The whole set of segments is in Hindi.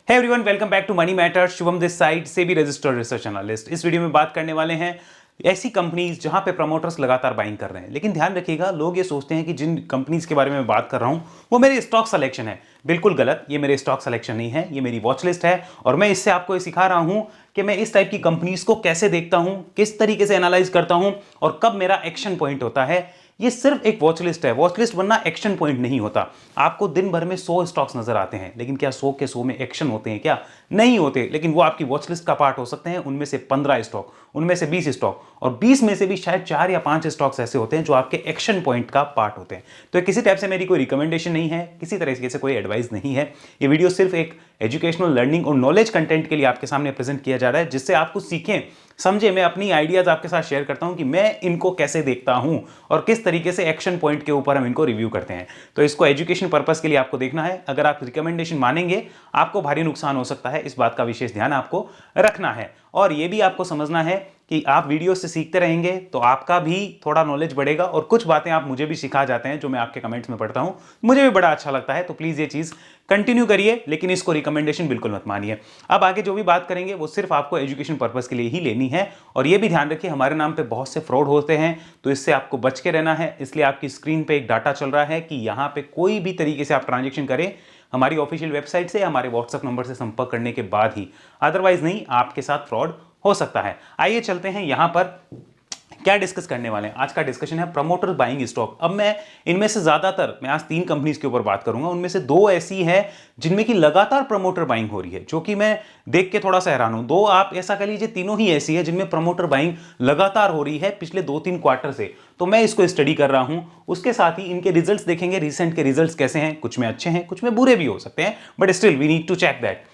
Hey everyone, welcome back to money matter. Shubham this side से भी रजिस्टर्ड रिसर्च एनालिस्ट। इस वीडियो में बात करने वाले हैं ऐसी कंपनीज जहां पे प्रमोटर्स लगातार बाइंग कर रहे हैं। लेकिन ध्यान रखिएगा, लोग ये सोचते हैं कि जिन कंपनीज के बारे में मैं बात कर रहा हूं वो मेरे स्टॉक सिलेक्शन है। बिल्कुल गलत, ये मेरे स्टॉक सिलेक्शन नहीं है, ये मेरी वॉच लिस्ट है। और मैं इससे आपको ये सिखा रहा हूं कि मैं इस टाइप की कंपनीज को कैसे देखता हूं, किस तरीके से एनालाइज करता हूं और कब मेरा एक्शन पॉइंट होता है। ये सिर्फ एक वॉच लिस्ट है। वॉच लिस्ट बनना एक्शन पॉइंट नहीं होता। आपको दिन भर में 100 स्टॉक्स नजर आते हैं, लेकिन क्या 100 के 100 में एक्शन होते हैं? क्या नहीं होते। लेकिन वो आपकी वॉच लिस्ट का पार्ट हो सकते हैं। उनमें से 15 स्टॉक, उनमें से 20 स्टॉक, और 20 में से भी शायद 4 या 5 स्टॉक्स ऐसे होते हैं जो आपके एक्शन पॉइंट का पार्ट होते हैं। तो किसी टाइप से मेरी कोई रिकमेंडेशन नहीं है, किसी तरीके से कोई एडवाइस नहीं है। ये वीडियो सिर्फ एक एजुकेशनल, लर्निंग और नॉलेज कंटेंट के लिए आपके सामने प्रेजेंट किया जा रहा है, जिससे आप कुछ सीखें, समझे। मैं अपनी आइडियाज आपके साथ शेयर करता हूं कि मैं इनको कैसे देखता हूं और किस तरीके से एक्शन पॉइंट के ऊपर हम इनको रिव्यू करते हैं। तो इसको एजुकेशन पर्पस के लिए आपको देखना है। अगर आप रिकमेंडेशन मानेंगे, आपको भारी नुकसान हो सकता है। इस बात का विशेष ध्यान आपको रखना है। और यह भी आपको समझना है कि आप वीडियो से सीखते रहेंगे तो आपका भी थोड़ा नॉलेज बढ़ेगा, और कुछ बातें आप मुझे भी सिखा जाते हैं जो मैं आपके कमेंट्स में पढ़ता हूं, मुझे भी बड़ा अच्छा लगता है। तो प्लीज ये चीज कंटिन्यू करिए, लेकिन इसको रिकमेंडेशन बिल्कुल मत मानिए। अब आगे जो भी बात करेंगे वो सिर्फ आपको एजुकेशन पर्पस के लिए ही लेनी है। और ये भी ध्यान रखिए, हमारे नाम पे बहुत से फ्रॉड होते हैं, तो इससे आपको बच के रहना है। इसलिए आपकी स्क्रीन पे एक डाटा चल रहा है कि यहां पे कोई भी तरीके से आप ट्रांजेक्शन करें हमारी ऑफिशियल वेबसाइट से, हमारे व्हाट्सएप नंबर से संपर्क करने के बाद ही, अदरवाइज नहीं, आपके साथ फ्रॉड हो सकता है। आइए चलते हैं यहां पर क्या डिस्कस करने वाले हैं। आज का डिस्कशन है प्रमोटर बाइंग स्टॉक। अब मैं इनमें से ज्यादातर, मैं आज 3 कंपनीज के ऊपर बात करूंगा, उनमें से 2 ऐसी है जिनमें की लगातार प्रमोटर बाइंग हो रही है, जो कि मैं देख के थोड़ा सा हैरान हूं। 2 आप ऐसा कह लीजिए, तीनों ही ऐसी है जिनमें प्रमोटर बाइंग लगातार हो रही है पिछले 2-3 क्वार्टर से। तो मैं इसको स्टडी कर रहा हूं। उसके साथ ही इनके रिजल्ट्स देखेंगे, रिसेंट के रिजल्ट्स कैसे हैं। कुछ में अच्छे हैं, कुछ में बुरे भी हो सकते हैं, but still we need to check that.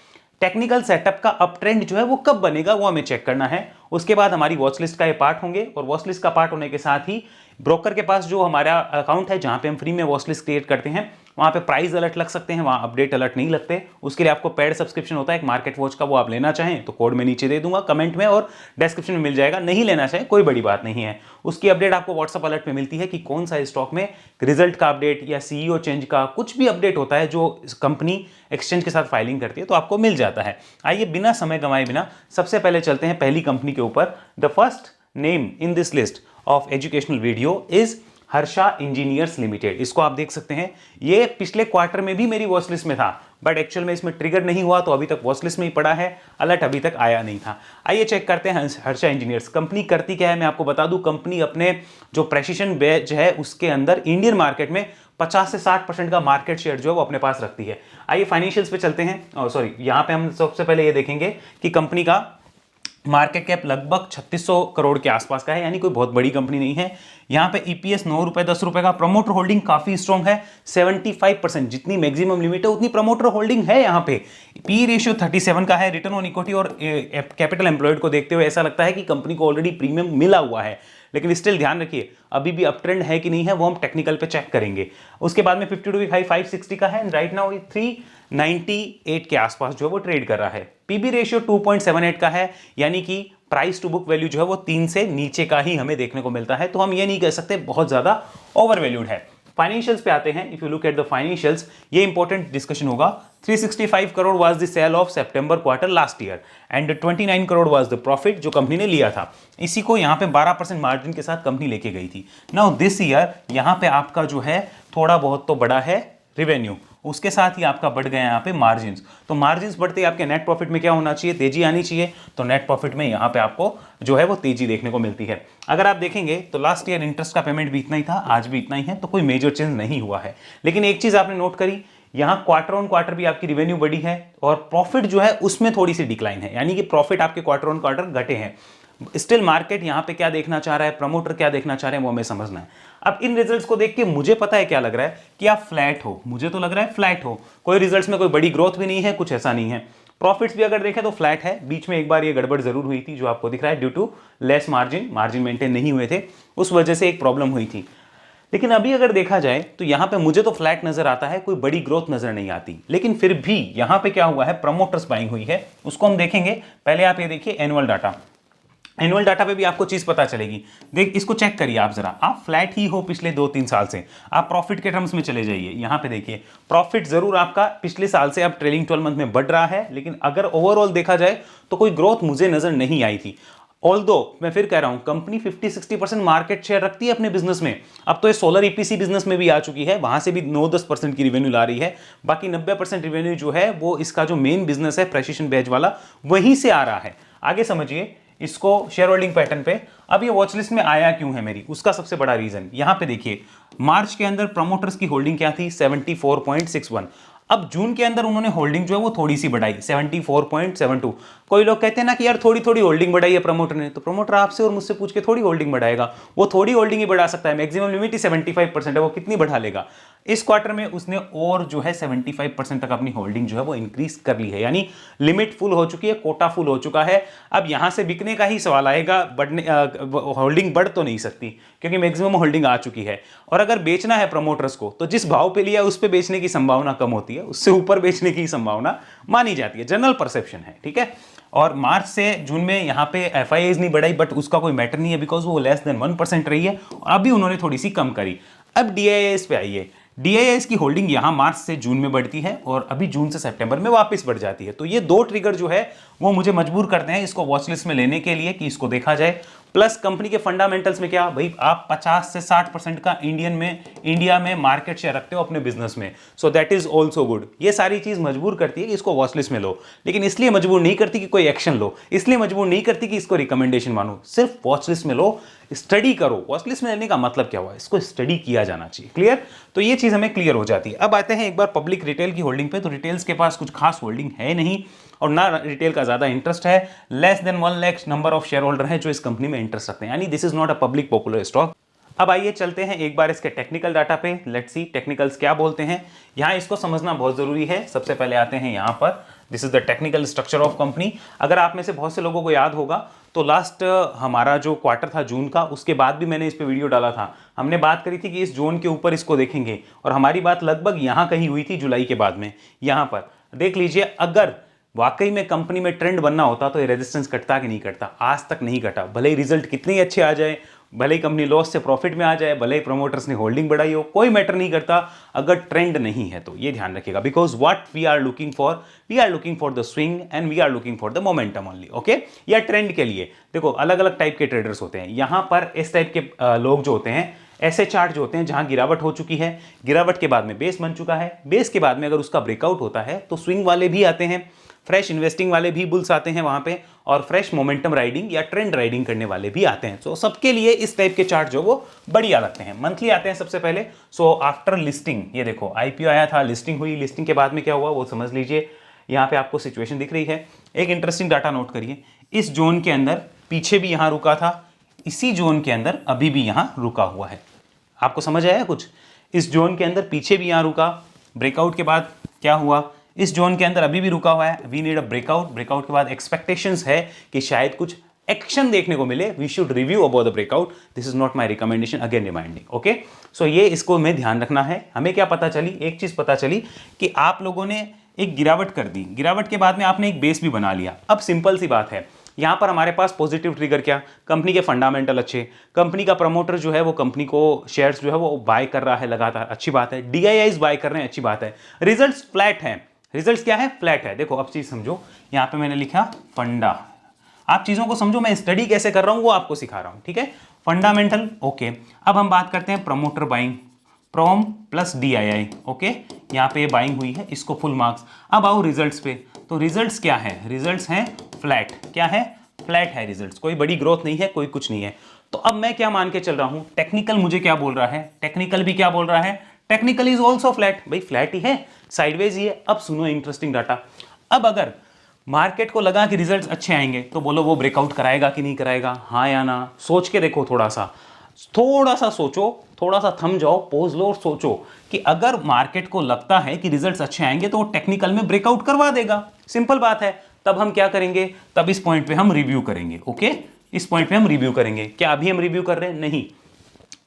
Technical setup का अप ट्रेंड जो है वो कब बनेगा, वो हमें चेक करना है। उसके बाद हमारी वॉच लिस्ट का ये पार्ट होंगे, और वॉच लिस्ट का पार्ट होने के साथ ही ब्रोकर के पास जो हमारा अकाउंट है, जहां पे हम फ्री में वॉच लिस्ट क्रिएट करते हैं, वहां पे प्राइस अलर्ट लग सकते हैं, वहां अपडेट अलर्ट नहीं लगते। उसके लिए आपको पेड सब्सक्रिप्शन होता है एक मार्केट वॉच का, वो आप लेना चाहें तो कोड में नीचे दे दूंगा कमेंट में, और डिस्क्रिप्शन में मिल जाएगा। नहीं लेना चाहें कोई बड़ी बात नहीं है। उसकी अपडेट आपको व्हाट्सएप अलर्ट में मिलती है कि कौन सा स्टॉक में रिजल्ट का अपडेट या सीईओ चेंज का कुछ भी अपडेट होता है जो कंपनी एक्सचेंज के साथ फाइलिंग करती है, तो आपको मिल जाता है। आइए बिना समय गंवाए बिना सबसे पहले चलते हैं पहली कंपनी के ऊपर। The first name in this list of educational video is Harsha engineers limited. इसको आप देख सकते हैं, ये पिछले क्वार्टर में भी मेरी वॉच लिस्ट में था, बट एक्चुअल में इसमें ट्रिगर नहीं हुआ, तो अभी तक वॉच लिस्ट में ही पड़ा है, अलर्ट अभी तक आया नहीं था। आइए चेक करते हैं हर्षा इंजीनियर्स। कंपनी करती क्या है मैं आपको बता दूं। कंपनी अपने जो प्रेसिशन बैच है उसके अंदर इंडियन मार्केट में 50 से 60% का मार्केट शेयर जो है वो अपने पास रखती है। आइए फाइनेंशियल्स पे चलते हैं। सॉरी, यहां पे हम सबसे पहले ये देखेंगे कि कंपनी का मार्केट कैप लगभग 3600 करोड़ के आसपास का है, यानी कोई बहुत बड़ी कंपनी नहीं है। यहां पे ईपीएस 9 रुपए 10 रुपए का, प्रमोटर होल्डिंग काफी स्ट्रॉन्ग है, 75%, जितनी मैक्सिमम लिमिट है उतनी प्रमोटर होल्डिंग है। यहां पे पी रेशियो 37 का है। रिटर्न ऑन इक्विटी और कैपिटल एम्प्लॉयड को देखते हुए ऐसा लगता है कि कंपनी को ऑलरेडी प्रीमियम मिला हुआ है, लेकिन स्टिल ध्यान रखिए अभी भी अप ट्रेंड है कि नहीं है, वो हम टेक्निकल पे चेक करेंगे। उसके बाद में 52 हाई 560 का है, राइट नाउ 398 के आसपास जो है वो ट्रेड कर रहा है। पीबी रेशियो 2.78 का है, यानी कि प्राइस टू बुक वैल्यू जो है वो 3 से नीचे का ही हमें देखने को मिलता है, तो हम ये नहीं कह सकते बहुत ज्यादा ओवर वैल्यूड है। फाइनेंशियल्स पे आते हैं। If you look at the financials, ये इंपॉर्टेंट डिस्कशन होगा। 365 crore was the sale of सितंबर quarter last year and 29 crore was the profit जो कंपनी ने लिया था। इसी को यहां पे 12% मार्जिन के साथ कंपनी लेके गई थी। नाउ दिस ईयर यहां पे आपका जो है थोड़ा बहुत तो बड़ा है रेवेन्यू, उसके साथ ही आपका बढ़ गया यहाँ पे मार्जिन्स। तो मार्जिन्स बढ़ते ही आपके नेट प्रॉफिट में क्या होना चाहिए, तेजी आनी चाहिए। तो नेट प्रॉफिट में यहाँ पे आपको जो है वो तेजी देखने को मिलती है। अगर आप देखेंगे तो लास्ट ईयर इंटरेस्ट का पेमेंट भी इतना ही था, आज भी इतना ही है, तो कोई मेजर चेंज नहीं हुआ है। लेकिन एक चीज आपने नोट करी, यहाँ क्वार्टर ऑन क्वार्टर भी आपकी रिवेन्यू बढ़ी है और प्रॉफिट जो है उसमें थोड़ी सी डिक्लाइन है, यानी कि प्रॉफिट आपके क्वार्टर ऑन क्वार्टर घटे हैं। स्टिल मार्केट यहां पे क्या देखना चाह रहा है, प्रमोटर क्या देखना चाह रहे हैं, वो हमें समझना है। अब इन रिजल्ट्स को देख के मुझे पता है क्या लग रहा है कि आप फ्लैट हो, मुझे तो लग रहा है फ्लैट हो। कोई रिजल्ट्स में कोई बड़ी ग्रोथ भी नहीं है, कुछ ऐसा नहीं है। प्रॉफिट्स भी अगर देखें तो फ्लैट है। बीच में एक बार ये गड़बड़ जरूर हुई थी जो आपको दिख रहा है, due to less margin maintain नहीं हुए थे, उस वजह से एक प्रॉब्लम हुई थी। लेकिन अभी अगर देखा जाए तो यहां पे मुझे तो फ्लैट नजर आता है, कोई बड़ी ग्रोथ नजर नहीं आती। लेकिन फिर भी यहां पे क्या हुआ है, प्रमोटर्स बाइंग हुई है, उसको हम देखेंगे। पहले आप ये देखिए एनुअल डाटा। एनुअल डाटा पे भी आपको चीज पता चलेगी। देख इसको चेक करिए आप जरा, आप फ्लैट ही हो पिछले 2-3 साल से, आप प्रॉफिट के टर्म्स में चले जाइए, यहां पे देखिए प्रॉफिट जरूर आपका पिछले साल से अब ट्रेलिंग 12 मंथ में बढ़ रहा है, लेकिन अगर ओवरऑल देखा जाए तो कोई ग्रोथ मुझे नजर नहीं आई थी। ऑल्दो मैं फिर कह रहा हूं कंपनी 50-60% मार्केट शेयर रखती है अपने बिजनेस में, अब तो ये सोलर ईपीसी बिजनेस में भी आ चुकी है, वहां से भी 9-10% की रिवेन्यू ला रही है, बाकी 90% रिवेन्यू जो है वो इसका जो मेन बिजनेस है प्रेसिशन बैच वाला वहीं से आ रहा है। आगे समझिए इसको शेयर होल्डिंग पैटर्न पे। अब ये वॉच लिस्ट में आया क्यों है मेरी, उसका सबसे बड़ा रीजन यहां पे देखिए, मार्च के अंदर प्रमोटर्स की होल्डिंग क्या थी 74.61, अब जून के अंदर उन्होंने होल्डिंग जो है वो थोड़ी सी बढ़ाई 74.72। कोई लोग कहते हैं ना कि यार थोड़ी थोड़ी होल्डिंग बढ़ाई है प्रमोटर ने, तो प्रमोटर आपसे और मुझसे पूछ के थोड़ी होल्डिंग बढ़ाएगा, वो थोड़ी होल्डिंग ही बढ़ा सकता है, मैक्सिमम लिमिट ही 75% है, वो कितनी बढ़ा लेगा। इस क्वार्टर में उसने और जो है 75% तक अपनी होल्डिंग जो है वो इंक्रीज कर ली है, यानी लिमिट फुल हो चुकी है, कोटा फुल हो चुका है। अब यहां से बिकने का ही सवाल आएगा, बढ़ने होल्डिंग बढ़ तो नहीं सकती क्योंकि मैक्सिमम होल्डिंग आ चुकी है, और अगर बेचना है प्रमोटर्स को तो जिस भाव पे लिया उस पे बेचने की संभावना कम होती है, उससे ऊपर बेचने की संभावना मानी जाती है, जनरल परसेप्शन है, ठीक है। और मार्च से जून में यहां पे एफआईआईज नहीं बढ़ाई, बट उसका कोई मैटर नहीं है बिकॉज वो लेस देन 1% रही है, और अभी उन्होंने थोड़ी सी कम करी। अब डीआईआईएस पे आइए, डीआईआईएस की होल्डिंग यहां मार्च से जून में बढ़ती है और अभी जून से सितंबर में वापस बढ़ जाती है, तो ये दो ट्रिगर जो है वो मुझे मजबूर करते हैं इसको वॉच लिस्ट में लेने के लिए कि इसको देखा जाए। प्लस कंपनी के फंडामेंटल्स में क्या भाई, आप 50 से 60% का इंडिया में मार्केट शेयर रखते हो अपने बिजनेस में, so that is also good. ये सारी चीज मजबूर करती है कि इसको वॉच लिस्ट में लो, लेकिन इसलिए मजबूर नहीं करती कि कोई एक्शन लो, इसलिए मजबूर नहीं करती कि इसको रिकमेंडेशन मानो, सिर्फ वॉच लिस्ट में लो, स्टडी करो। वॉच लिस्ट में लेने का मतलब क्या हुआ, इसको स्टडी किया जाना चाहिए, क्लियर। तो ये चीज हमें क्लियर हो जाती है। अब आते हैं एक बार पब्लिक रिटेल की होल्डिंग पे, तो रिटेल्स के पास कुछ खास होल्डिंग है नहीं और ना रिटेल का ज्यादा इंटरेस्ट है, less than 1 lakh number of share holder हैं जो इस कंपनी में इंटरेस्ट रखते हैं, यानी this is not a public popular stock. अब आइए चलते हैं एक बार इसके टेक्निकल डाटा पे, लेट्स सी टेक्निकल्स क्या बोलते हैं, यहां इसको समझना बहुत जरूरी है। सबसे पहले आते हैं यहां पर, this is the technical structure of company. अगर आप में से बहुत से लोगों को याद होगा तो लास्ट हमारा जो क्वार्टर था जून का, उसके बाद भी मैंने इस पे वीडियो डाला था, हमने बात करी थी कि इस जोन के ऊपर इसको देखेंगे, और हमारी बात लगभग यहां कहीं हुई थी जुलाई के बाद में। यहां पर देख लीजिए, अगर वाकई में कंपनी में ट्रेंड बनना होता तो ये रेजिस्टेंस कटता कि नहीं कटता, आज तक नहीं कटा। भले ही रिजल्ट कितने ही अच्छे आ जाए, भले ही कंपनी लॉस से प्रॉफिट में आ जाए, भले ही प्रमोटर्स ने होल्डिंग बढ़ाई हो, कोई मैटर नहीं करता अगर ट्रेंड नहीं है तो, ये ध्यान रखिएगा। Because what we are looking for the swing and we are looking for the momentum only, okay. या ट्रेंड के लिए देखो अलग अलग टाइप के ट्रेडर्स होते हैं, यहां पर इस टाइप के लोग जो होते हैं, ऐसे चार्ट जो होते हैं जहां गिरावट हो चुकी है, गिरावट के बाद में बेस बन चुका है, बेस के बाद में अगर उसका ब्रेकआउट होता है तो स्विंग वाले भी आते हैं, फ्रेश इन्वेस्टिंग वाले भी बुल्स आते हैं वहां पे, और फ्रेश मोमेंटम राइडिंग या ट्रेंड राइडिंग करने वाले भी आते हैं। सो सबके लिए इस टाइप के चार्ट जो वो बढ़िया लगते हैं। मंथली आते हैं सबसे पहले। सो आफ्टर लिस्टिंग, ये देखो आईपीओ आया था, लिस्टिंग हुई, लिस्टिंग के बाद में क्या हुआ वो समझ लीजिए। यहाँ पे आपको सिचुएशन दिख रही है। एक इंटरेस्टिंग डाटा नोट करिए, इस जोन के अंदर पीछे भी यहां रुका था, इसी जोन के अंदर अभी भी यहां रुका हुआ है। आपको समझ आया कुछ, इस जोन के अंदर पीछे भी यहां रुका, ब्रेकआउट के बाद क्या हुआ, इस जोन के अंदर अभी भी रुका हुआ है, we need a breakout, breakout के बाद एक्सपेक्टेशंस है कि शायद कुछ एक्शन देखने को मिले, we should review about the breakout, this is not my recommendation, again reminding, okay. So ये इसको में ध्यान रखना है। हमें क्या पता चली, एक चीज पता चली कि आप लोगों ने एक गिरावट कर दी, गिरावट के बाद में आपने एक बेस भी बना लिया। अब सिंपल सी बात है, यहां पर हमारे पास पॉजिटिव ट्रिगर क्या, कंपनी के फंडामेंटल अच्छे, कंपनी का प्रमोटर जो है वो कंपनी को शेयर्स जो है वो बाय कर रहा है लगातार, अच्छी बात है, डीआईआईज बाय कर रहे हैं, अच्छी बात है, रिजल्ट्स फ्लैट हैं, रिजल्ट्स क्या है, फ्लैट है। देखो अब चीज समझो, यहां पे मैंने लिखा फंडा, आप चीजों को समझो, मैं स्टडी कैसे कर रहा हूं वो आपको सिखा रहा हूं, ठीक है। Fundamental, okay. अब हम बात करते हैं प्रमोटर बाइंग, प्रोम प्लस डीआईआई, ओके, यहां पे बाइंग हुई है, इसको फुल मार्क्स। अब आओ रिजल्ट्स पे, तो रिजल्ट्स क्या है, रिजल्ट्स हैं फ्लैट, क्या है, फ्लैट है रिजल्ट्स, कोई बड़ी ग्रोथ नहीं है, कोई कुछ नहीं है। तो अब मैं क्या मान के चल रहा हूं, टेक्निकल मुझे क्या बोल रहा है, टेक्निकल भी क्या बोल रहा है, टेक्निकल इज ऑल्सो फ्लैट, भाई फ्लैट ही है, साइडवेज ही है। अब सुनो इंटरेस्टिंग डाटा, अब अगर मार्केट को लगा कि रिजल्ट्स अच्छे आएंगे तो बोलो वो ब्रेकआउट कराएगा कि नहीं कराएगा, हाँ या ना, सोच के देखो, थोड़ा सा सोचो, थोड़ा सा थम जाओ, पोज लो और सोचो कि अगर मार्केट को लगता है कि रिजल्ट्स अच्छे आएंगे तो वो टेक्निकल में ब्रेकआउट करवा देगा, सिंपल बात है। तब हम क्या करेंगे, तब इस पॉइंट पे हम रिव्यू करेंगे, ओके, इस पॉइंट पे हम रिव्यू करेंगे। क्या अभी हम रिव्यू कर रहे हैं, नहीं।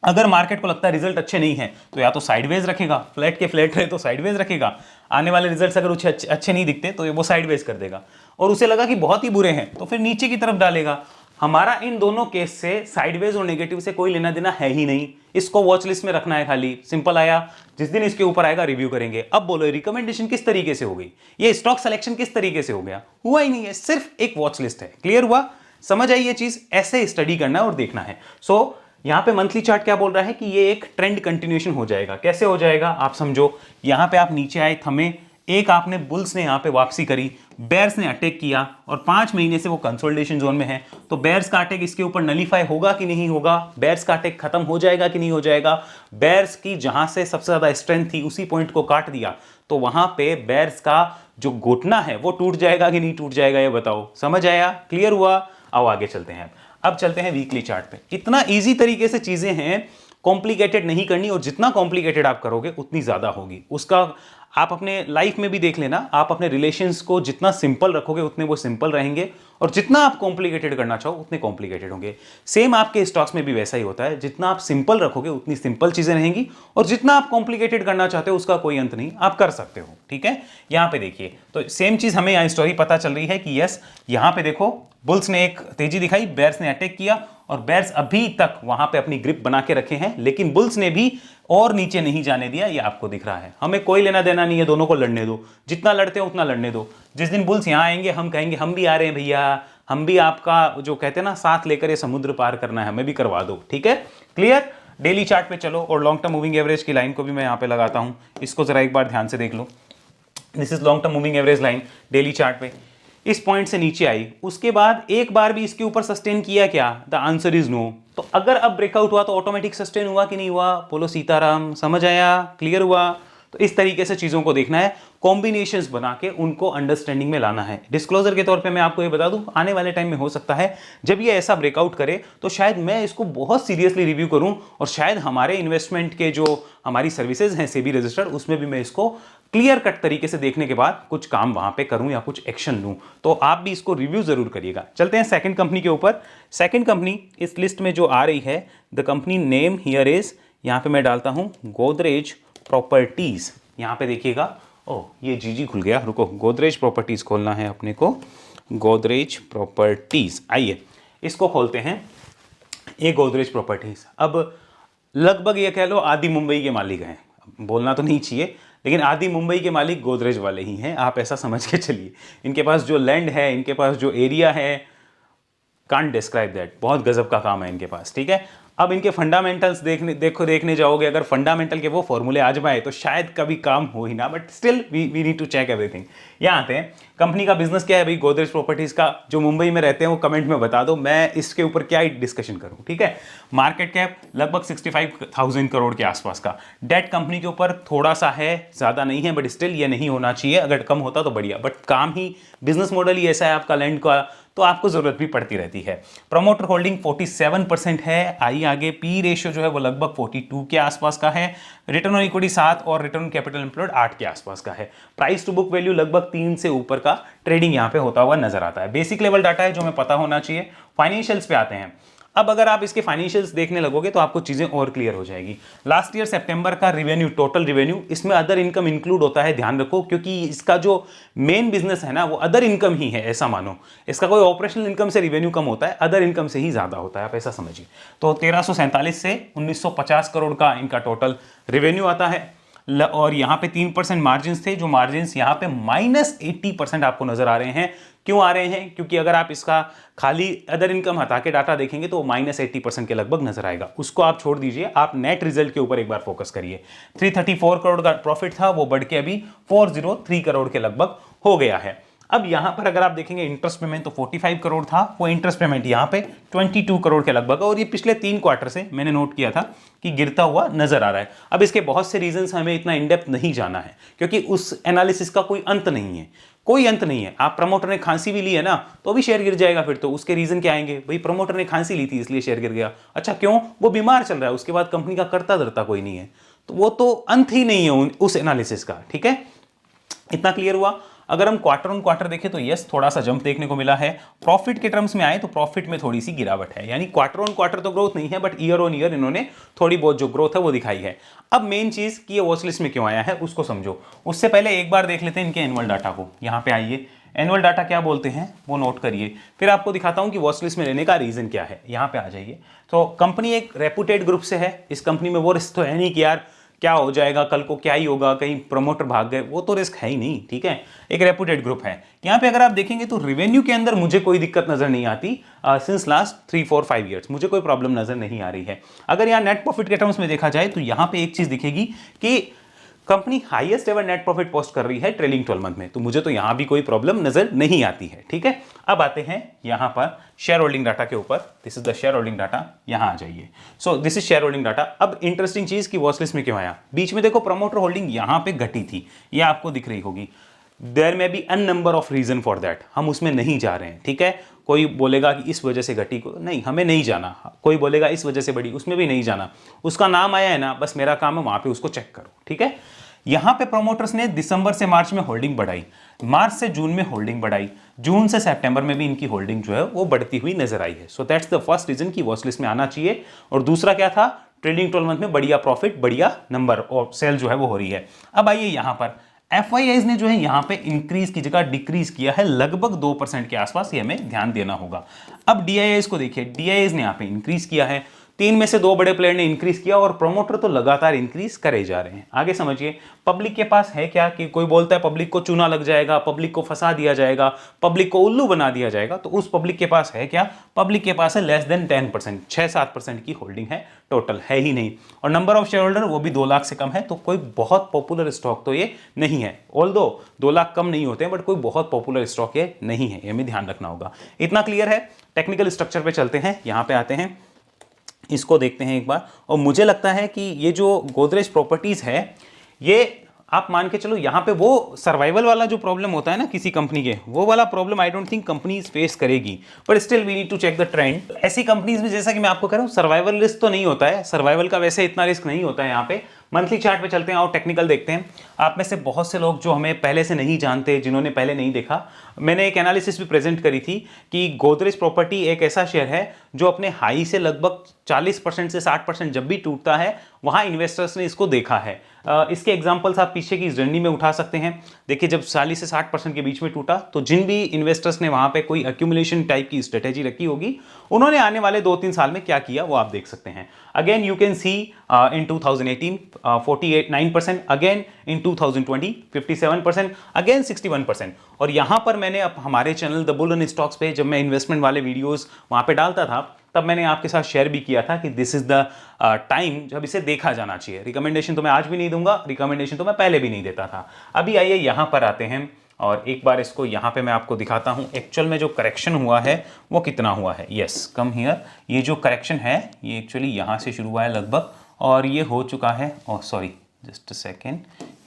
अगर मार्केट को लगता है रिजल्ट अच्छे नहीं है तो या तो साइडवेज रखेगा, फ्लैट के फ्लैट रहे तो साइडवेज रखेगा, आने वाले रिजल्ट्स अगर उसे अच्छे नहीं दिखते तो वो साइडवेज कर देगा, और उसे लगा कि बहुत ही बुरे हैं तो फिर नीचे की तरफ डालेगा। हमारा इन दोनों केस से साइडवेज और नेगेटिव से कोई लेना देना है ही नहीं, इसको वॉच लिस्ट में रखना है खाली, सिंपल आया। जिस दिन इसके ऊपर आएगा रिव्यू करेंगे। अब बोलो रिकमेंडेशन किस तरीके से हो गई, ये स्टॉक सिलेक्शन किस तरीके से हो गया, हुआ ही नहीं है, सिर्फ एक वॉच लिस्ट है। क्लियर हुआ, समझ आई ये चीज, ऐसे स्टडी करना है और देखना है। सो यहां पे मंथली चार्ट क्या बोल रहा है कि ये एक ट्रेंड कंटिन्यूएशन हो जाएगा। कैसे हो जाएगा आप समझो, यहां पे आप नीचे आए, थमे, एक आपने बुल्स ने यहां पे वापसी करी, बेयर्स ने अटैक किया और 5 महीने से वो कंसोलिडेशन जोन में है। तो बेयर्स का अटैक इसके ऊपर नलीफाई होगा कि नहीं होगा, बेयर्स का अटैक खत्म हो जाएगा कि नहीं हो जाएगा। बेयर्स की जहां से सबसे ज्यादा स्ट्रेंथ थी उसी पॉइंट को काट दिया, तो वहां पे बेयर्स का जो घुटना है वो टूट जाएगा कि नहीं टूट जाएगा, ये बताओ। समझ आया, क्लियर हुआ। आओ आगे चलते हैं। अब चलते हैं वीकली चार्ट पे। कितना इजी तरीके से चीजें हैं, कॉम्प्लिकेटेड नहीं करनी, और जितना कॉम्प्लिकेटेड आप करोगे उतनी ज्यादा होगी। उसका आप अपने लाइफ में भी देख लेना, आप अपने रिलेशंस को जितना सिंपल रखोगे उतने वो सिंपल रहेंगे, और जितना आप कॉम्प्लिकेटेड करना चाहो उतने कॉम्प्लिकेटेड होंगे। सेम आपके स्टॉक्स में भी वैसा ही होता है, जितना आप सिंपल रखोगे उतनी सिंपल चीजें रहेंगी, और जितना आप कॉम्प्लिकेटेड करना चाहते हो उसका कोई अंत नहीं, आप कर सकते हो। ठीक है, यहां पे देखिए, तो सेम चीज हमें यहां स्टोरी पता चल रही है कि यस, यहां पे देखो बुल्स ने एक तेजी दिखाई, बेयर्स ने अटैक किया, और बेयर्स अभी तक वहां पे अपनी ग्रिप बना के रखे हैं, लेकिन बुल्स ने भी और नीचे नहीं जाने दिया, ये आपको दिख रहा है। हमें कोई लेना देना नहीं है, दोनों को लड़ने दो, जितना लड़ते हो उतना लड़ने दो। जिस दिन बुल्स यहां आएंगे हम कहेंगे हम भी आ रहे हैं भैया, हम भी आपका जो कहते हैं ना साथ लेकर ये समुद्र पार करना है, हमें भी करवा दो। ठीक है, क्लियर। डेली चार्ट पे चलो, और लॉन्ग टर्म मूविंग एवरेज की लाइन को भी मैं यहां पे लगाता हूं, इसको जरा एक बार ध्यान से देख लो। This is long term moving average line daily chart पे, इस पॉइंट से नीचे आई, उसके बाद एक बार भी इसके ऊपर सस्टेन किया क्या, द आंसर इज नो। तो अगर अब ब्रेकआउट हुआ तो ऑटोमेटिक सस्टेन हुआ कि नहीं हुआ, बोलो सीताराम। समझ आया, क्लियर हुआ। तो इस तरीके से चीजों को देखना है, कॉम्बिनेशंस बना के उनको अंडरस्टैंडिंग में लाना है। डिस्क्लोजर के तौर पे मैं आपको ये बता दूं, आने वाले टाइम में हो सकता है जब ये ऐसा ब्रेकआउट करे तो शायद मैं इसको बहुत सीरियसली रिव्यू करूं, और शायद हमारे इन्वेस्टमेंट के जो हमारी सर्विसेज हैं सेबी रजिस्टर्ड, उसमें भी मैं इसको क्लियर कट तरीके से देखने के बाद कुछ काम वहां पे करूं या कुछ एक्शन लूं। तो आप भी इसको रिव्यू जरूर करिएगा। चलते हैं सेकंड कंपनी के ऊपर। सेकंड कंपनी इस लिस्ट में जो आ रही है, the company name here is, यहां पे मैं डालता हूं गोदरेज प्रॉपर्टीज। यहां पे देखिएगा, ओह ये जीजी खुल गया, रुको, गोदरेज प्रॉपर्टीज खोलना है अपने को, गोदरेज प्रॉपर्टीज। आइए इसको खोलते हैं, ये गोदरेज प्रॉपर्टीज। अब लगभग ये कह लो आदि मुंबई के मालिक हैं, बोलना तो नहीं चाहिए लेकिन आदि मुंबई के मालिक गोदरेज वाले ही हैं, आप ऐसा समझ के चलिए। इनके पास जो लैंड है, इनके पास जो एरिया है, कांट डिस्क्राइब दैट, बहुत गजब का काम है इनके पास। ठीक है, अब इनके फंडामेंटल्स देखने जाओगे, अगर फंडामेंटल के वो फॉर्मूले आजमाए तो शायद कभी काम हो ही ना, but still we need to check everything. यहाँ आते हैं, कंपनी का बिजनेस क्या है भाई, गोदरेज प्रॉपर्टीज का। जो मुंबई में रहते हैं वो कमेंट में बता दो, मैं इसके ऊपर क्या डिस्कशन करूं। ठीक है, मार्केट कैप लगभग 65,000 करोड़ के आसपास का। डेट कंपनी के ऊपर थोड़ा सा है, ज्यादा नहीं है, बट स्टिल ये नहीं होना चाहिए, अगर कम होता तो बढ़िया, बट काम ही, बिजनेस मॉडल ही ऐसा है आपका लैंड का, तो आपको जरूरत भी पड़ती रहती है। प्रमोटर होल्डिंग 47% है। आई आगे, पी रेशियो जो है वो लगभग 42 के आसपास का है। रिटर्न ऑन इक्विटी 7 और रिटर्न कैपिटल एम्प्लॉयड 8 के आसपास का है। प्राइस टू बुक वैल्यू लगभग 3 से ऊपर का ट्रेडिंग यहां पे होता हुआ नजर आता है। बेसिक लेवल डाटा है जो हमें पता होना चाहिए। फाइनेंशियल्स पे आते हैं। अब अगर आप इसके फाइनेंशियल्स देखने लगोगे तो आपको चीजें और क्लियर हो जाएगी। लास्ट ईयर सितंबर का रिवेन्यू, टोटल रिवेन्यू, इसमें अदर इनकम इंक्लूड होता है, ध्यान रखो, क्योंकि इसका जो मेन बिजनेस है ना वो अदर इनकम ही है, ऐसा मानो। इसका कोई ऑपरेशनल इनकम से रिवेन्यू कम होता है, अदर इनकम से ही ज्यादा होता है, आप ऐसा समझिए। तो 1347 से 1950 करोड़ का इनका टोटल रिवेन्यू आता है, और यहाँ पे 3% मार्जिन थे, जो मार्जिन यहाँ पे -80% आपको नजर आ रहे हैं। क्यों आ रहे हैं, क्योंकि अगर आप इसका खाली अदर इनकम हटा के डाटा देखेंगे तो -80% के लगभग नजर आएगा। उसको आप छोड़ दीजिए, आप नेट रिजल्ट के ऊपर एक बार फोकस करिए। 334 करोड़ का प्रॉफिट था, वो बढ़ के अभी 403 करोड़ के लगभग हो गया है। अब यहां पर अगर आप देखेंगे इंटरेस्ट पेमेंट तो 45 करोड़ था, वो इंटरेस्ट पेमेंट यहां पे 22 करोड़ के लगभग, और ये पिछले 3 क्वार्टर से मैंने नोट किया था कि गिरता हुआ नजर आ रहा है। अब इसके बहुत से रीजंस हमें इतना इन डेप्थ नहीं जाना है, क्योंकि उस एनालिसिस का कोई अंत नहीं है, कोई अंत नहीं है। आप प्रमोटर ने खांसी भी ली है ना तो भी शेयर गिर जाएगा, फिर तो उसके रीजन क्या आएंगे, भाई प्रमोटर ने खांसी ली थी इसलिए शेयर गिर गया। अच्छा क्यों, वो बीमार चल रहा है, उसके बाद कंपनी का करता धरता कोई नहीं है, तो वो तो अंत ही नहीं है उस एनालिसिस का। ठीक है, इतना क्लियर हुआ। अगर हम क्वार्टर ऑन क्वार्टर देखें तो यस, थोड़ा सा जंप देखने को मिला है। प्रॉफिट के टर्म्स में आए तो प्रॉफिट में थोड़ी सी गिरावट है, यानी क्वार्टर ऑन क्वार्टर तो ग्रोथ नहीं है, बट ईयर ऑन ईयर इन्होंने थोड़ी बहुत जो ग्रोथ है वो दिखाई है। अब मेन चीज कि ये वॉच लिस्ट में क्यों आया है उसको समझो। उससे पहले एक बार देख लेते हैं इनके एनुअल डाटा को। यहाँ पे आइए, एनुअल डाटा क्या बोलते हैं वो नोट करिए। फिर आपको दिखाता हूं कि वॉच लिस्ट में लेने का रीजन क्या है। यहां पे आ जाइए। तो कंपनी एक रेपुटेड ग्रुप से है, इस कंपनी में वो रिस्क तो है नहीं कि यार क्या हो जाएगा, कल को क्या ही होगा, कहीं प्रमोटर भाग गए, वो तो रिस्क है ही नहीं, ठीक है। एक रेपुटेड ग्रुप है। यहाँ पे अगर आप देखेंगे तो रेवेन्यू के अंदर मुझे कोई दिक्कत नजर नहीं आती। सिंस लास्ट 3-4-5 ईयर्स मुझे कोई प्रॉब्लम नजर नहीं आ रही है। अगर यहाँ नेट प्रॉफिट के टर्म्स में देखा जाए तो यहाँ पे एक चीज दिखेगी कि company highest ever net profit post कर रही है ट्रेलिंग 12 मंथ में, तो मुझे तो यहां भी कोई प्रॉब्लम नजर नहीं आती है, ठीक है। अब आते हैं यहां पर शेयर होल्डिंग डाटा के ऊपर। This is the share holding data, यहां आ जाइए। So this is share holding data. अब इंटरेस्टिंग चीज की वॉच लिस्ट में क्यों आया, बीच में देखो प्रमोटर होल्डिंग यहां पे घटी थी, ये आपको दिख रही होगी। देयर में be an number of reason for that, हम उसमें नहीं जा रहे हैं, ठीक है। कोई बोलेगा कि इस वजह से घटी, को नहीं, हमें नहीं जाना। कोई बोलेगा इस वजह से बढ़ी, उसमें भी नहीं जाना। उसका नाम आया है ना, बस मेरा काम है वहां पे उसको चेक करो, ठीक है। यहां पे प्रोमोटर्स ने दिसंबर से मार्च में होल्डिंग बढ़ाई, मार्च से जून में होल्डिंग बढ़ाई, जून से सितंबर में भी इनकी होल्डिंग जो है वो बढ़ती हुई नजर आई है। So that's the first reason की वॉच लिस्ट में आना चाहिए। और दूसरा क्या था, ट्रेलिंग 12 मंथ में बढ़िया प्रॉफिट, बढ़िया नंबर और सेल जो है वो हो रही है। अब आइए यहां पर एफआईआईज ने जो है यहां पे इंक्रीज की जगह डिक्रीज किया है लगभग 2% के आसपास, ये हमें ध्यान देना होगा। अब डीआईआईज को देखिए, डीआईआईज ने यहां पे इंक्रीज किया है, 3 में से 2 बड़े प्लेयर ने इंक्रीज किया और प्रोमोटर तो लगातार इंक्रीज करे जा रहे हैं। आगे समझिए, पब्लिक के पास है क्या कि कोई बोलता है पब्लिक को चूना लग जाएगा, पब्लिक को फंसा दिया जाएगा, पब्लिक को उल्लू बना दिया जाएगा, तो उस पब्लिक के पास है क्या, पब्लिक के पास है लेस देन 10%, 6-7% की होल्डिंग है, टोटल है ही नहीं। और नंबर ऑफ शेयर होल्डर वो भी 2 लाख से कम है, तो कोई बहुत पॉपुलर स्टॉक तो ये नहीं है। ऑल्दो 2 लाख कम नहीं होते हैं, बट कोई बहुत पॉपुलर स्टॉक ये नहीं है, ये हमें ध्यान रखना होगा। इतना क्लियर है। टेक्निकल स्ट्रक्चर पे चलते हैं, यहां पे आते हैं, इसको देखते हैं एक बार। और मुझे लगता है कि ये जो गोदरेज प्रॉपर्टीज है, ये आप मान के चलो यहां पे वो सर्वाइवल वाला जो प्रॉब्लम होता है ना किसी कंपनी के, वो वाला problem I don't think companies face करेगी, but still we need to check the trend. ऐसी कंपनीज में जैसा कि मैं आपको कह रहा हूं, सर्वाइवल रिस्क तो नहीं होता है, सर्वाइवल का वैसे इतना रिस्क नहीं होता है। यहाँ पे मंथली चार्ट पे चलते हैं और टेक्निकल देखते हैं। आप में से बहुत से लोग जो हमें पहले से नहीं जानते, जिन्होंने पहले नहीं देखा, मैंने एक एनालिसिस भी प्रेजेंट करी थी कि गोदरेज प्रॉपर्टी एक ऐसा शेयर है जो अपने हाई से लगभग 40% से 60% जब भी टूटता है, वहां इन्वेस्टर्स ने इसको देखा है। इसके एग्जांपल्स आप पीछे की इस जर्नी में उठा सकते हैं। देखिए, जब 40 से 60% के बीच में टूटा, तो जिन भी इन्वेस्टर्स ने वहां पे कोई एक्यूमुलेशन टाइप की स्ट्रेटेजी रखी होगी, उन्होंने आने वाले 2-3 साल में क्या किया वो आप देख सकते हैं। Again you can see in 2018 49%, again in 2020 57%, again 61%। और यहां पर मैंने अब हमारे channel the bull run stocks पे जब मैं इन्वेस्टमेंट वाले वीडियोस वहां पे डालता था, तब मैंने आपके साथ शेयर भी किया था कि दिस इज द टाइम जब इसे देखा जाना चाहिए। रिकमेंडेशन तो मैं आज भी नहीं दूंगा, रिकमेंडेशन तो मैं पहले भी नहीं देता था। अभी आइए यहां पर आते हैं और एक बार इसको यहां पे मैं आपको दिखाता हूं एक्चुअल में जो करेक्शन हुआ है वो कितना हुआ है। Yes, come here. ये जो करेक्शन है ये एक्चुअली यहां से शुरू हुआ है लगभग, और ये हो चुका है, oh sorry just a second,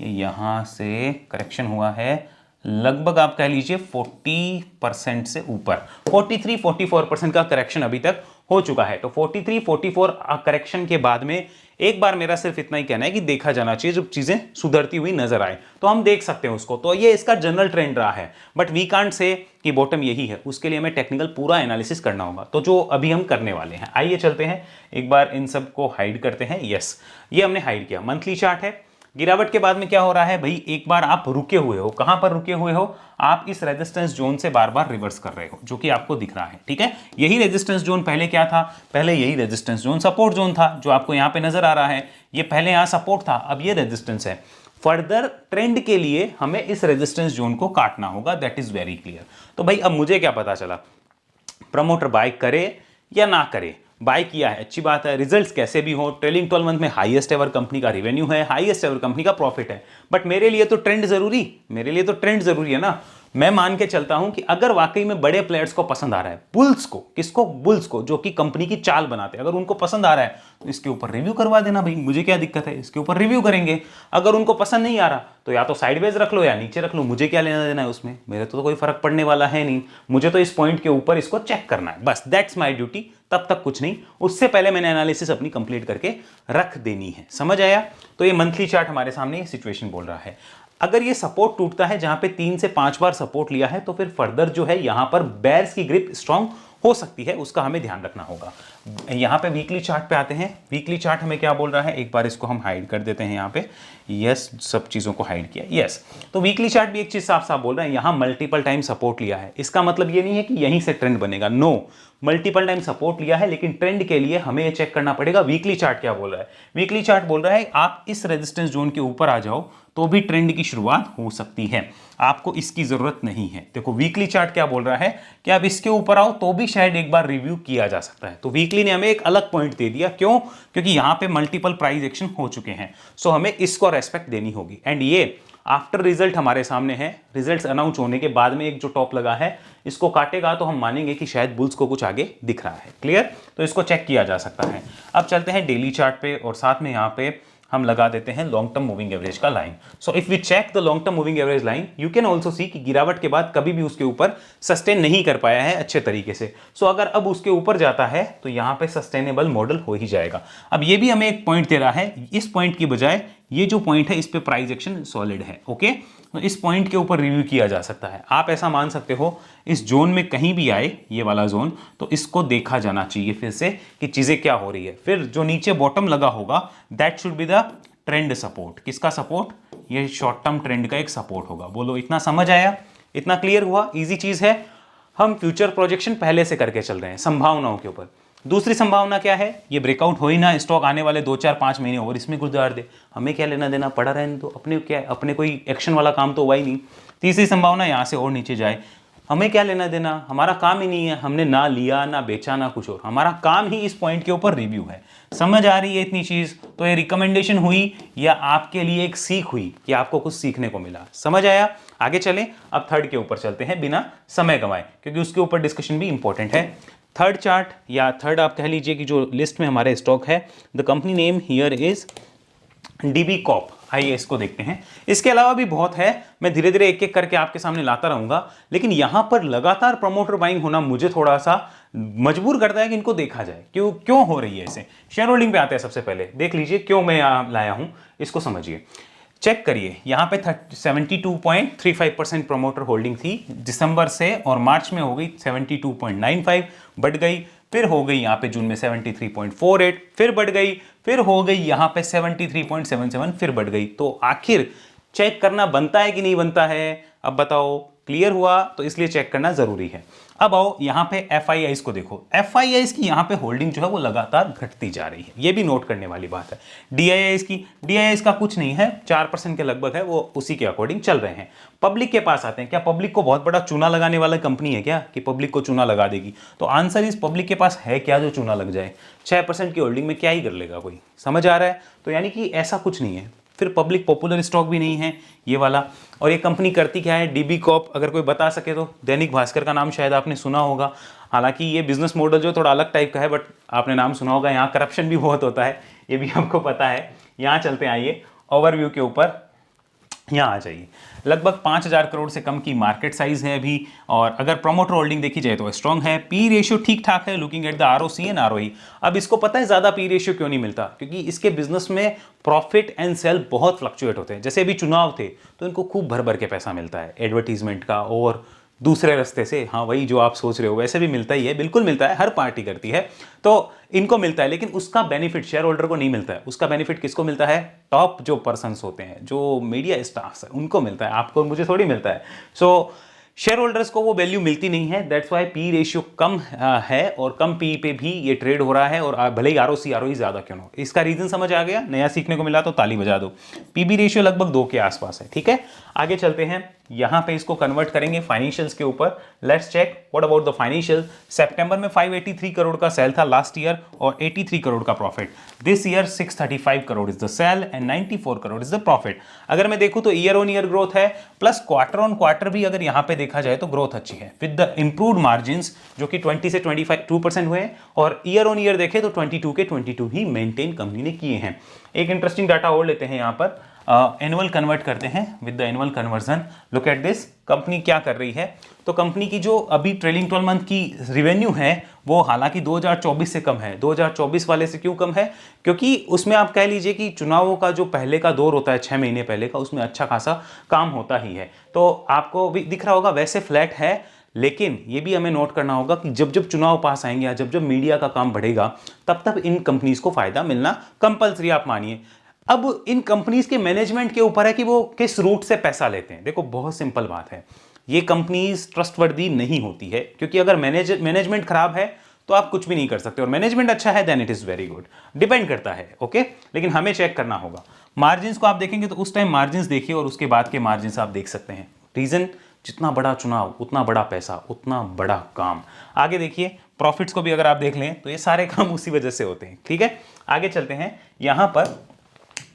ये यहां से करेक्शन हुआ है लगभग आप कह लीजिए 40% से ऊपर, 43-44% का करेक्शन अभी तक हो चुका है। तो 43-44 करेक्शन के बाद में एक बार मेरा सिर्फ इतना ही कहना है कि देखा जाना चाहिए, जब चीजें सुधरती हुई नजर आए तो हम देख सकते हैं उसको। तो ये इसका जनरल ट्रेंड रहा है, बट वी कांट से कि बॉटम यही है, उसके लिए हमें टेक्निकल पूरा एनालिसिस करना होगा, तो जो अभी हम करने वाले हैं। आइए चलते हैं, एक बार इन सब को हाइड करते हैं। यस, ये हमने हाइड किया। मंथली चार्ट है। गिरावट के बाद में क्या हो रहा है भाई, एक बार आप रुके हुए हो। कहां पर रुके हुए हो आप? इस रेजिस्टेंस जोन से बार बार रिवर्स कर रहे हो, जो कि आपको दिख रहा है, ठीक है। यही रेजिस्टेंस जोन पहले क्या था, पहले यही रेजिस्टेंस जोन सपोर्ट जोन था, जो आपको यहां पे नजर आ रहा है। ये पहले यहां सपोर्ट था, अब ये रेजिस्टेंस है। फर्दर ट्रेंड के लिए हमें इस रेजिस्टेंस जोन को काटना होगा, दैट इज वेरी क्लियर। तो भाई अब मुझे क्या पता चला, प्रमोटर बाय करे या ना करे। बाय किया है, अच्छी बात है, रिजल्ट्स कैसे भी हो, ट्रेलिंग 12 मंथ में हाईएस्ट एवर कंपनी का रेवेन्यू है, हाईएस्ट एवर कंपनी का प्रॉफिट है। बट मेरे लिए तो ट्रेंड जरूरी, मेरे लिए तो ट्रेंड जरूरी है ना। मैं मान के चलता हूं कि अगर वाकई में बड़े प्लेयर्स को पसंद आ रहा है, बुल्स को, किसको, बुल्स को, जो कि कंपनी की चाल बनाते हैं, अगर उनको पसंद आ रहा है तो इसके ऊपर रिव्यू करवा देना भाई, मुझे क्या दिक्कत है, इसके ऊपर रिव्यू करेंगे। अगर उनको पसंद नहीं आ रहा तो या तो साइडवेज रख लो या नीचे रख लो, मुझे क्या लेना देना है उसमें, मेरे तो कोई फर्क पड़ने वाला है नहीं। मुझे तो इस पॉइंट के ऊपर इसको चेक करना है, बस दैट्स माई ड्यूटी। तब तक कुछ नहीं, उससे पहले मैंने एनालिसिस अपनी कंप्लीट करके रख देनी है। समझ आया? तो ये मंथली चार्ट हमारे सामने सिचुएशन बोल रहा है। अगर ये सपोर्ट टूटता है जहां पे 3 से 5 बार सपोर्ट लिया है, तो फिर फर्दर जो है यहां पर बेयर्स की ग्रिप स्ट्रांग हो सकती है, उसका हमें ध्यान रखना होगा। यहाँ पे वीकली चार्ट पे आते हैं। वीकली चार्ट हमें क्या बोल रहा है, एक बार इसको हम हाइड कर देते हैं यहाँ पे। यस, सब चीज़ों को हाइड किया। यस, तो वीकली चार्ट भी एक चीज़ साफ साफ बोल रहा है, यहाँ मल्टीपल टाइम सपोर्ट लिया है। इसका मतलब ये नहीं है कि यहीं से ट्रेंड बनेगा, नो, मल्टीपल टाइम सपोर्ट लिया है, लेकिन ट्रेंड के लिए हमें ये चेक करना पड़ेगा वीकली चार्ट क्या बोल रहा है। वीकली चार्ट बोल रहा है आप इस रेजिस्टेंस जोन के ऊपर आ जाओ तो भी ट्रेंड की शुरुआत हो सकती है, आपको इसकी जरूरत नहीं है। देखो वीकली चार्ट क्या बोल रहा है कि आप इसके ऊपर आओ तो भी शायद एक बार रिव्यू किया जा सकता है। तो वीकली ने हमें एक अलग पॉइंट दे दिया, क्यों? क्योंकि यहां पे मल्टीपल प्राइस एक्शन हो चुके हैं, सो हमें इसको रेस्पेक्ट देनी होगी। एंड ये आफ्टर रिजल्ट हमारे सामने है, रिजल्ट्स अनाउंस होने के बाद में एक जो टॉप लगा है इसको काटेगा तो हम मानेंगे कि शायद बुल्स को कुछ आगे दिख रहा है। क्लियर? तो इसको चेक किया जा सकता है। अब चलते हैं डेली चार्ट पे और साथ में यहाँ पे हम लगा देते हैं लॉन्ग टर्म मूविंग एवरेज का line. So if we check the long term moving average line, you can also see कि गिरावट के बाद कभी भी उसके ऊपर सस्टेन नहीं कर पाया है अच्छे तरीके से। सो अगर अब उसके ऊपर जाता है तो यहाँ पे सस्टेनेबल मॉडल हो ही जाएगा। अब ये भी हमें एक पॉइंट दे रहा है, इस पॉइंट की बजाय ये जो पॉइंट है इस पे प्राइस एक्शन सॉलिड है। ओके, तो इस पॉइंट के ऊपर रिव्यू किया जा सकता है। आप ऐसा मान सकते हो इस जोन में कहीं भी आए ये वाला जोन, तो इसको देखा जाना चाहिए फिर से कि चीजें क्या हो रही है। फिर जो नीचे बॉटम लगा होगा that should be the trend support. किसका सपोर्ट? ये शॉर्ट टर्म ट्रेंड का एक सपोर्ट होगा। बोलो इतना समझ आया? इतना क्लियर हुआ? इजी चीज है। हम फ्यूचर प्रोजेक्शन पहले से करके चल रहे हैं संभावनाओं के ऊपर। दूसरी संभावना क्या है? ये ब्रेकआउट हो ही ना, स्टॉक आने वाले 2-4-5 महीने और इसमें गुजार दे, हमें क्या लेना देना, पड़ा रहने तो अपने क्या, अपने कोई एक्शन वाला काम तो हुआ ही नहीं। तीसरी संभावना यहाँ से और नीचे जाए, हमें क्या लेना देना, हमारा काम ही नहीं है, हमने ना लिया ना बेचा ना कुछ और, हमारा काम ही इस पॉइंट के ऊपर रिव्यू है। समझ आ रही है इतनी चीज? तो ये रिकमेंडेशन हुई या आपके लिए एक सीख हुई कि आपको कुछ सीखने को मिला? समझ आया? आगे चलें, अब थर्ड के ऊपर चलते हैं बिना समय गंवाए, क्योंकि उसके ऊपर डिस्कशन भी इंपॉर्टेंट है। थर्ड चार्ट या थर्ड आप कह लीजिए कि जो लिस्ट में हमारे स्टॉक है, the company name here is DB Corp. आइए इसको देखते हैं। इसके अलावा भी बहुत है, मैं धीरे धीरे एक एक करके आपके सामने लाता रहूंगा, लेकिन यहां पर लगातार प्रमोटर बाइंग होना मुझे थोड़ा सा मजबूर करता है कि इनको देखा जाए क्यों हो रही है। इसे शेयर होल्डिंग पे आते हैं। सबसे पहले देख लीजिए क्यों मैं यहां लाया हूं, इसको समझिए, चेक करिए। यहां पे 72.35% प्रमोटर होल्डिंग थी दिसंबर से, और मार्च में हो गई 72.95, बढ़ गई, फिर हो गई यहाँ पे जून में 73.48, फिर बढ़ गई, फिर हो गई यहाँ पे 73.77, फिर बढ़ गई। तो आखिर चेक करना बनता है कि नहीं बनता है? अब बताओ, क्लियर हुआ? तो इसलिए चेक करना जरूरी है। अब आओ यहाँ पे FIIs को देखो। FIIs की यहाँ पे होल्डिंग जो है वो लगातार घटती जा रही है, ये भी नोट करने वाली बात है। DIIs का कुछ नहीं है, 4% के लगभग है, वो उसी के अकॉर्डिंग चल रहे हैं। पब्लिक के पास आते हैं। क्या पब्लिक को बहुत बड़ा चूना लगाने वाला कंपनी है क्या कि पब्लिक को चूना लगा देगी? तो आंसर इस पब्लिक के पास है क्या जो चूना लग जाए? 6% की होल्डिंग में क्या ही कर लेगा कोई? समझ आ रहा है? तो यानी कि ऐसा कुछ नहीं है। फिर पब्लिक पॉपुलर स्टॉक भी नहीं है ये वाला। और ये कंपनी करती क्या है? डीबी कॉप, अगर कोई बता सके तो। दैनिक भास्कर का नाम शायद आपने सुना होगा, हालांकि ये बिजनेस मॉडल जो थोड़ा अलग टाइप का है, बट आपने नाम सुना होगा। यहाँ करप्शन भी बहुत होता है, ये भी आपको पता है। यहाँ चलते हैं, आइए ओवरव्यू के ऊपर, यहाँ आ जाइए। लगभग 5,000 करोड़ से कम की मार्केट साइज है अभी, और अगर प्रोमोटर होल्डिंग देखी जाए तो स्ट्रॉन्ग है। पी रेशियो ठीक ठाक है, looking at the ROC and ROE। अब इसको पता है ज्यादा पी रेशियो क्यों नहीं मिलता? क्योंकि इसके बिजनेस में प्रॉफिट एंड सेल बहुत फ्लक्चुएट होते हैं। जैसे अभी चुनाव थे तो इनको खूब भर भर के पैसा मिलता है एडवर्टीजमेंट का और दूसरे रास्ते से। हाँ, वही जो आप सोच रहे हो वैसे भी मिलता ही है, बिल्कुल मिलता है, हर पार्टी करती है, तो इनको मिलता है। लेकिन उसका बेनिफिट शेयर होल्डर को नहीं मिलता है। उसका बेनिफिट किसको मिलता है? टॉप जो पर्सन्स होते हैं, जो मीडिया स्टार्स है, उनको मिलता है, आपको मुझे थोड़ी मिलता है। सो शेयर होल्डर्स को वो वैल्यू मिलती नहीं है। दैट्स वाई पी रेशियो कम है, और कम पी पे भी ये ट्रेड हो रहा है, और भले ही ROC ROE ज्यादा क्यों ना हो। इसका रीजन समझ आ गया? नया सीखने को मिला तो ताली बजा दो। पीबी रेशियो लगभग 2 के आसपास है। ठीक है, आगे चलते हैं। यहां पे इसको कन्वर्ट करेंगे फाइनेंशियल्स के ऊपर। Let's check what about the financial. सितंबर में 583 करोड़ का सेल था लास्ट ईयर, और 83 करोड़ का profit. This year 635 crore is the sale and 94 crore is the profit. अगर मैं देखूं तो ईयर ऑन ईयर ग्रोथ है, प्लस क्वार्टर ऑन क्वार्टर भी अगर यहां पे देखा जाए तो ग्रोथ अच्छी है, विद द इंप्रूव्ड मार्जिन्स जो कि 20 से 2% हुए, और ईयर ऑन ईयर देखें तो 22 के 22 ही मेंटेन कंपनी ने किए हैं। एक इंटरेस्टिंग डाटा और लेते हैं यहाँ पर, एनुअल कन्वर्ट करते हैं with the annual conversion. Look at this, company क्या कर रही है? तो कंपनी की जो अभी ट्रेलिंग 12 मंथ की रेवेन्यू है वो हालांकि 2024 से कम है। 2024 वाले से क्यों कम है? क्योंकि उसमें आप कह लीजिए कि चुनावों का जो पहले का दौर होता है 6 महीने पहले का, उसमें अच्छा खासा काम होता ही है। तो आपको भी दिख रहा होगा वैसे फ्लैट है, लेकिन ये भी हमें नोट करना होगा कि जब जब चुनाव पास आएंगे या जब जब मीडिया का काम बढ़ेगा तब तब इन कंपनीज को फायदा मिलना कंपलसरी, आप मानिए। अब इन कंपनीज के मैनेजमेंट के ऊपर है कि वो किस रूट से पैसा लेते हैं। देखो बहुत सिंपल बात है, ये कंपनीज ट्रस्टवर्दी नहीं होती है, क्योंकि अगर मैनेजमेंट खराब है तो आप कुछ भी नहीं कर सकते, और मैनेजमेंट अच्छा है then it is very good, depend करता है। ओके, लेकिन हमें चेक करना होगा। मार्जिन्स को आप देखेंगे तो उस टाइम मार्जिन्स देखिए और उसके बाद के मार्जिन्स आप देख सकते हैं। रीजन, जितना बड़ा चुनाव उतना बड़ा पैसा उतना बड़ा काम। आगे देखिए प्रॉफिट्स को भी अगर आप देख लें तो ये सारे काम उसी वजह से होते हैं। ठीक है, आगे चलते हैं। यहां पर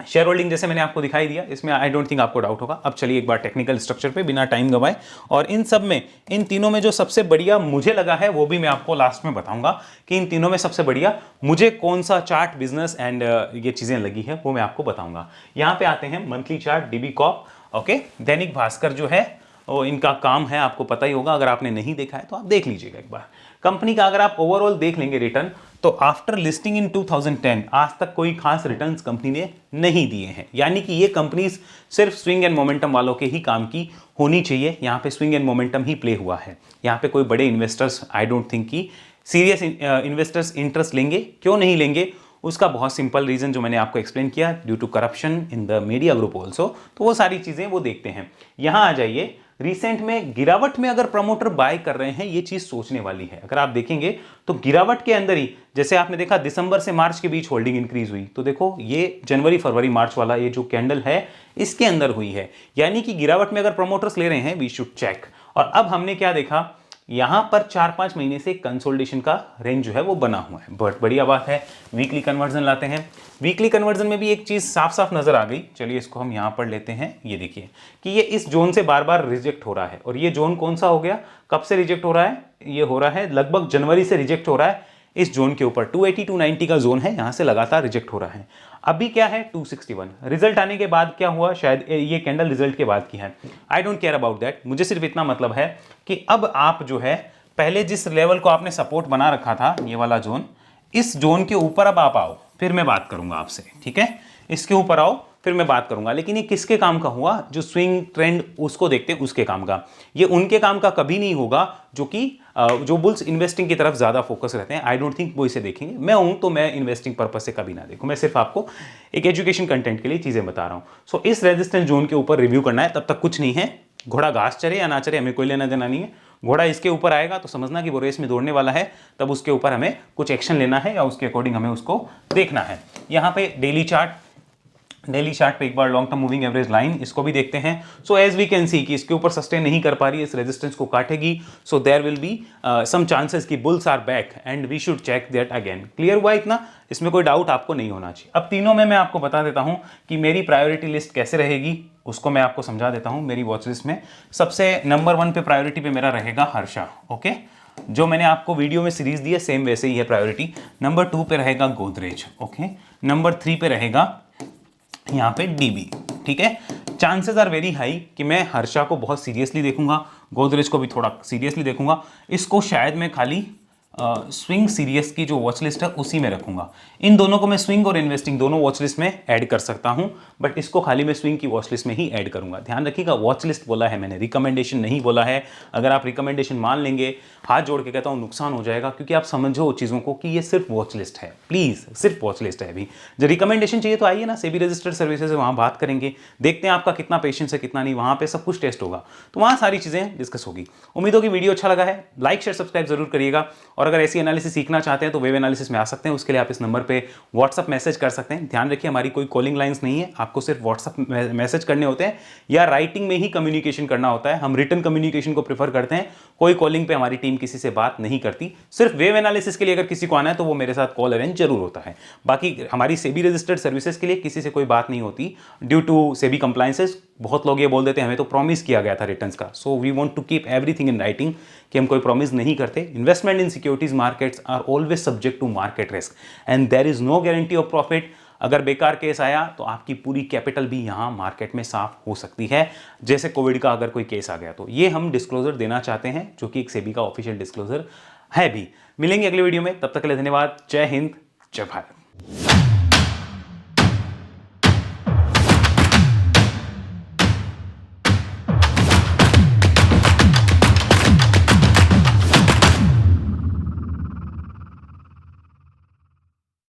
शेयर होल्डिंग जैसे मैंने आपको दिखाई दिया, इसमें आई डोंट थिंक आपको डाउट होगा। अब चलिए एक बार टेक्निकल स्ट्रक्चर पे बिना टाइम गवाए, और इन सब में, इन तीनों में जो सबसे बढ़िया मुझे लगा है वो भी मैं आपको लास्ट में बताऊंगा कि इन तीनों में सबसे बढ़िया मुझे कौन सा चार्ट, बिजनेस एंड ये चीजें लगी है वो मैं आपको बताऊंगा। यहां पे आते हैं monthly chart, DB Corp. Okay, Dainik Bhaskar जो है वो इनका काम है, आपको पता ही होगा, अगर आपने नहीं देखा है तो आप देख लीजिएगा एक बार। कंपनी का अगर आप ओवरऑल देख लेंगे रिटर्न, तो आफ्टर लिस्टिंग इन 2010 आज तक कोई खास रिटर्न्स कंपनी ने नहीं दिए हैं, यानी कि ये कंपनीज सिर्फ स्विंग एंड मोमेंटम वालों के ही काम की होनी चाहिए। यहाँ पे swing and momentum he play हुआ है। यहाँ पे कोई बड़े इन्वेस्टर्स आई डोंट थिंक कि सीरियस इन्वेस्टर्स इंटरेस्ट लेंगे। क्यों नहीं लेंगे, उसका बहुत सिंपल रीजन जो मैंने आपको एक्सप्लेन किया, due to corruption in the media group also. तो वो सारी चीजें वो देखते हैं। यहां आ जाइए, रिसेंट में गिरावट में अगर प्रमोटर बाय कर रहे हैं, ये चीज सोचने वाली है। अगर आप देखेंगे तो गिरावट के अंदर ही, जैसे आपने देखा दिसंबर से मार्च के बीच होल्डिंग इंक्रीज हुई, तो देखो ये जनवरी फरवरी मार्च वाला ये जो कैंडल है इसके अंदर हुई है, यानी कि गिरावट में अगर प्रमोटर्स ले रहे हैं वी शुड चेक। और अब हमने क्या देखा, यहां पर 4-5 महीने से कंसोलिडेशन का रेंज जो है वो बना हुआ है। बहुत बढ़िया बात है। वीकली कन्वर्जन लाते हैं। वीकली कन्वर्जन में भी एक चीज साफ साफ नजर आ गई। चलिए इसको हम यहां पर लेते हैं। ये देखिए कि ये इस जोन से बार बार रिजेक्ट हो रहा है, और ये जोन कौन सा हो गया, कब से रिजेक्ट हो रहा है, ये हो रहा है लगभग जनवरी से रिजेक्ट हो रहा है। इस जोन के ऊपर 280-290 का जोन है, यहां से लगातार रिजेक्ट हो रहा है। अभी क्या है 261। रिजल्ट आने के बाद क्या हुआ, शायद ये कैंडल रिजल्ट के बाद की है, I don't care about that. मुझे सिर्फ इतना मतलब है कि अब आप जो है पहले जिस लेवल को आपने सपोर्ट बना रखा था, ये वाला जोन, इस जोन के ऊपर अब आप आओ, फिर मैं बात करूंगा आपसे। ठीक है, इसके ऊपर आओ फिर मैं बात करूंगा। लेकिन ये किसके काम का हुआ, जो स्विंग ट्रेंड उसको देखते हैं उसके काम का। ये उनके काम का कभी नहीं होगा जो बुल्स इन्वेस्टिंग की तरफ ज्यादा फोकस रहते हैं। आई डोंट थिंक वो इसे देखेंगे। मैं हूं तो मैं इन्वेस्टिंग पर्पज से कभी ना देखूं, मैं सिर्फ आपको एक एजुकेशन कंटेंट के लिए चीजें बता रहा हूं। सो इस रेजिस्टेंस जोन के ऊपर रिव्यू करना है, तब तक कुछ नहीं है। घोड़ा घास चरे या ना चरे हमें कोई लेना देना नहीं है। घोड़ा इसके ऊपर आएगा तो समझना कि वो रेस में दौड़ने वाला है, तब उसके ऊपर हमें कुछ एक्शन लेना है या उसके अकॉर्डिंग हमें उसको देखना है। यहां पे डेली चार्ट पे एक बार long term moving average line, इसको भी देखते हैं। So as we can see कि इसके ऊपर सस्टेन नहीं कर पा रही है, इस रेजिस्टेंस को काटेगी। So there will be some chances कि bulls are back and we should check that again. Clear हुआ इतना, इसमें कोई डाउट आपको नहीं होना चाहिए। अब तीनों में मैं आपको बता देता हूं कि मेरी प्रायोरिटी लिस्ट कैसे रहेगी, उसको मैं आपको समझा देता हूं। मेरी वॉच लिस्ट में सबसे नंबर 1 पे प्रायोरिटी पे मेरा रहेगा हर्षा। ओके, जो मैंने आपको वीडियो में सीरीज दी है सेम वैसे ही है प्रायोरिटी। नंबर 2 पे रहेगा गोदरेज। ओके, नंबर 3 पे रहेगा यहाँ पे डीबी। ठीक है, चांसेस आर वेरी हाई कि मैं हर्षा को बहुत सीरियसली देखूंगा, गोदरेज को भी थोड़ा सीरियसली देखूंगा। इसको शायद मैं खाली स्विंग सीरीज की जो वॉच लिस्ट है उसी में रखूंगा। इन दोनों को मैं स्विंग और इन्वेस्टिंग दोनों वॉच लिस्ट में ऐड कर सकता हूं, बट इसको खाली मैं स्विंग की वॉच लिस्ट में ही ऐड करूंगा। ध्यान रखिएगा, वॉच लिस्ट बोला है मैंने, रिकमेंडेशन नहीं बोला है। अगर आप रिकमेंडेशन मान लेंगे, हाथ जोड़ के कहता हूं नुकसान हो जाएगा, क्योंकि आप समझो चीज़ों को कि ये सिर्फ वॉच लिस्ट है। प्लीज सिर्फ वॉच लिस्ट है। अभी जब रिकमेंडेशन चाहिए तो आइए ना, सेबी रजिस्टर्ड सर्विसेज है, वहां बात करेंगे, देखते हैं आपका कितना पेशेंस है कितना नहीं, वहां पे सब कुछ टेस्ट होगा, तो वहां सारी चीजें डिस्कस होगी। उम्मीद होगी वीडियो अच्छा लगा है, लाइक शेयर सब्सक्राइब जरूर करिएगा। और अगर ऐसी एनालिसिस सीखना चाहते हैं तो वेब एनालिसिस में आ सकते हैं, उसके लिए आप इस नंबर पे व्हाट्सअप मैसेज कर सकते हैं। ध्यान रखिए हमारी कोई कॉलिंग लाइंस नहीं है, आपको सिर्फ व्हाट्सअप मैसेज करने होते हैं या राइटिंग में ही कम्युनिकेशन करना होता है। हम रिटन कम्युनिकेशन को प्रेफर करते हैं, कोई कॉलिंग पे हमारी टीम किसी से बात नहीं करती। सिर्फ वेब एनालिसिस के लिए अगर किसी को आना है तो वो मेरे साथ कॉल अरेंज जरूर होता है। बाकी हमारी सेबी रजिस्टर्ड सर्विसेज के लिए किसी से कोई बात नहीं होती ड्यू टू सेबी कंप्लायंसेस। बहुत लोग ये बोल देते हैं हमें तो प्रॉमिस किया गया था रिटर्न्स का, so we want to keep everything in writing कि हम कोई प्रॉमिस नहीं करते। Investment in securities markets are always subject to market risk and there is no guarantee of profit. अगर बेकार केस आया तो आपकी पूरी कैपिटल भी यहाँ मार्केट में साफ हो सकती है, जैसे कोविड का अगर कोई केस आ गया तो। ये हम डिस्क्लोजर देना चाहते हैं, जो कि एक सेबी का ऑफिशियल डिस्क्लोजर है भी। मिलेंगे अगले वीडियो में, तब तक के लिए धन्यवाद। जय हिंद, जय भारत।